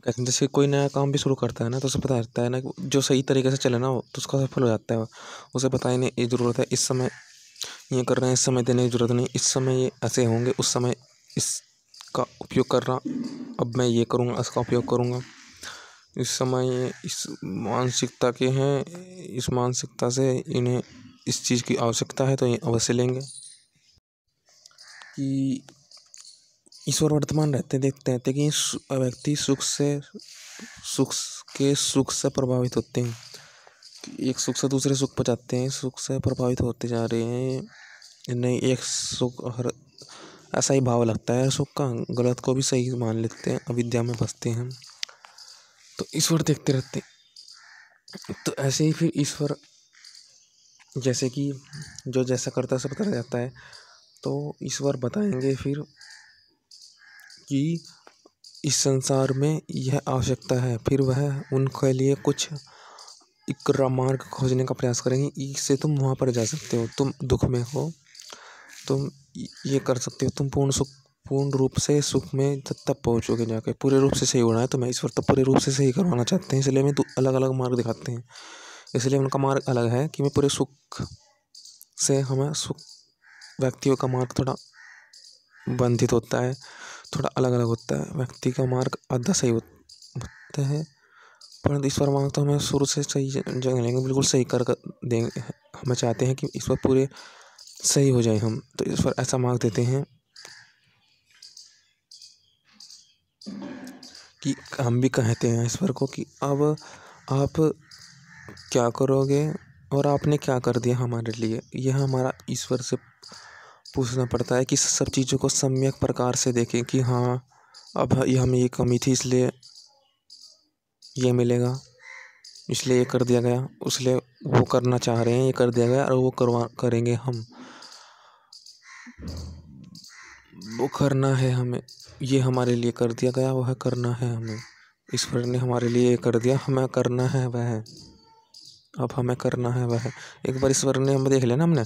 कहते हैं जैसे कोई नया काम भी शुरू करता है ना, तो उसे पता रहता है ना कि जो सही तरीके से चले ना वो, तो उसका सफल हो जाता है। उसे पता है नहीं ये ज़रूरत है, इस समय ये कर रहे हैं, इस समय देने की ज़रूरत नहीं, इस समय ये ऐसे होंगे, उस समय इसका उपयोग करना, अब मैं ये करूँगा, इसका उपयोग करूँगा। इस समय ये इस मानसिकता के हैं, इस मानसिकता से इन्हें इस चीज़ की आवश्यकता है, तो ये अवश्य लेंगे। कि ईश्वर वर्तमान रहते देखते रहते कि व्यक्ति सुख से प्रभावित होते हैं। एक सुख से दूसरे सुख पर जाते हैं, सुख से प्रभावित होते जा रहे हैं। नहीं, एक सुख हर ऐसा ही भाव लगता है सुख का, गलत को भी सही मान लेते हैं, अविद्या में फंसते हैं। तो ईश्वर देखते रहते हैं। तो ऐसे ही फिर ईश्वर जैसे कि जो जैसा करता है सब कर जाता है, तो ईश्वर बताएंगे फिर कि इस संसार में यह आवश्यकता है, फिर वह उनके लिए कुछ एक मार्ग खोजने का प्रयास करेंगे। इससे तुम वहाँ पर जा सकते हो, तुम दुख में हो, तुम ये कर सकते हो, तुम पूर्ण रूप से सुख में तब पहुँचोगे जाके। पूरे रूप से सही होना है तो मैं ईश्वर तब पूरे रूप से सही करवाना चाहते हैं, इसलिए मैं अलग अलग मार्ग दिखाते हैं। इसलिए उनका मार्ग अलग है कि मैं पूरे सुख से हमें सुख व्यक्तियों का मार्ग थोड़ा बंधित होता है, थोड़ा अलग अलग होता है। व्यक्ति का मार्ग आधा सही होता है, परंतु ईश्वर मार्ग तो हमें शुरू से सही जगह लेंगे, बिल्कुल सही कर देंगे। हमें चाहते हैं कि ईश्वर पूरे सही हो जाए हम, तो ईश्वर ऐसा मार्ग देते हैं कि हम भी कहते हैं ईश्वर को कि अब आप क्या करोगे और आपने क्या कर दिया हमारे लिए। यह हमारा ईश्वर से पूछना पड़ता है कि सब चीज़ों को सम्यक प्रकार से देखें कि हाँ अब ये हमें ये कमी थी, इसलिए ये मिलेगा, इसलिए ये कर दिया गया, इसलिए वो करना चाह रहे हैं, ये कर दिया गया और वो करेंगे हम, वो करना है हमें, ये हमारे लिए कर दिया गया, वह करना है हमें। ईश्वर ने हमारे लिए ये कर दिया, हमें करना है वह, अब हमें करना है वह। एक बार ईश्वर ने हमें देख लिया ना हमने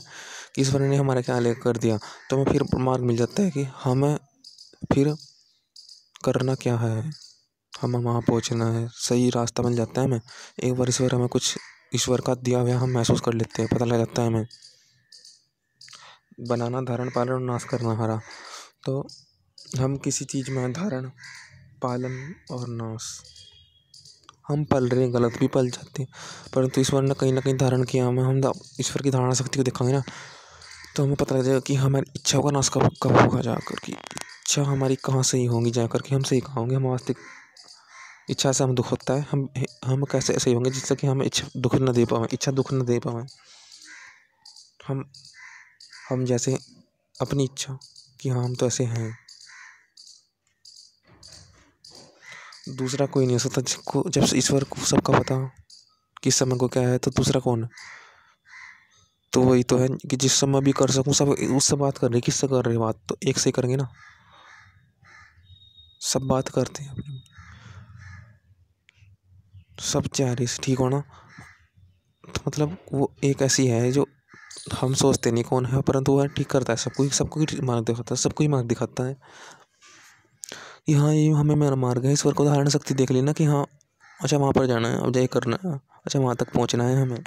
कि ईश्वर ने हमारे क्या ले कर दिया, तो हमें फिर मार्ग मिल जाता है कि हमें फिर करना क्या है, हमें वहाँ पहुँचना है, सही रास्ता बन जाता है हमें। एक बार ईश्वर हमें कुछ ईश्वर का दिया हुआ हम महसूस कर लेते हैं, पता लग जाता है हमें। बनाना, धारण, पालन और नाश करना हरा। तो हम किसी चीज़ में धारण, पालन और नाश हम पल रहे हैं, गलत भी पल जाते हैं, परंतु ईश्वर ने कहीं ना कहीं धारण किया हमें। हम ईश्वर की धारणा शक्ति को दिखाएंगे ना, तो हमें पता लग जाएगा कि हमारी इच्छाओं का नाश कब कब होगा, जाकर कि इच्छा हमारी कहाँ सही होंगी, जाकर के हम सही कहाँ होंगे। हम वास्तविक इच्छा से हम दुख होता है, हम कैसे सही होंगे जिससे कि हमें इच्छा दुख न दे पाए, इच्छा दुख न दे पाए। हम जैसे अपनी इच्छा कि हाँ हम तो ऐसे हैं, दूसरा कोई नहीं हो सकता जिसको, जब ईश्वर को सबका पता किस समय को क्या है, तो दूसरा कौन है। तो वही तो है कि जिस समय भी कर सकूं, सब उससे बात कर रहे, किससे कर रहे बात, तो एक से करेंगे ना, सब बात करते हैं अपनी, सब चाह रही से ठीक होना। तो मतलब वो एक ऐसी है जो हम सोचते नहीं कौन है, परंतु वह ठीक करता है सबको, सबको ही मार्ग दिखाता है, सबको ही मार्ग दिखाता है कि हाँ ये हमें मेरा मार्ग है। ईश्वर को धारण शक्ति देख लेना कि हाँ अच्छा वहाँ पर जाना है, अब जाए करना है, अच्छा वहाँ तक पहुँचना है हमें,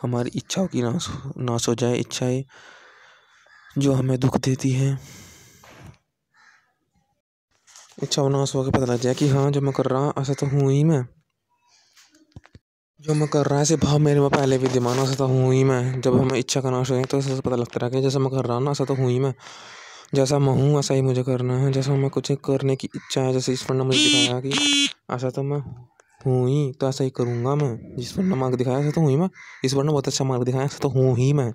हमारी इच्छाओं की नाश हो जाए, इच्छाएं जो हमें दुख देती हैं, इच्छाओं नाश होकर पता लग जाए कि हाँ जो मैं कर रहा हूँ ऐसा तो हूँ ही मैं, जो मैं कर रहा है ऐसे भाव मेरे में पहले विद्यमान, ऐसा तो हूँ ही मैं। जब हमें इच्छा का नाश हो जाए तो ऐसा पता लगता रहा कि जैसा मैं कर रहा हूँ ना ऐसा तो हूँ ही मैं, जैसा मैं हूँ ऐसा ही मुझे करना है, जैसा मैं कुछ करने की इच्छा है, जैसे ईश्वर ने मुझे दिखाया कि ऐसा तो मैं हूँ ही, तो ऐसा ही करूँगा मैं। ईश्वर ने मार्ग दिखाया ऐसा तो हूँ ही मैं, ईश्वर ने बहुत अच्छा मार्ग दिखाया ऐसा तो हूँ ही मैं।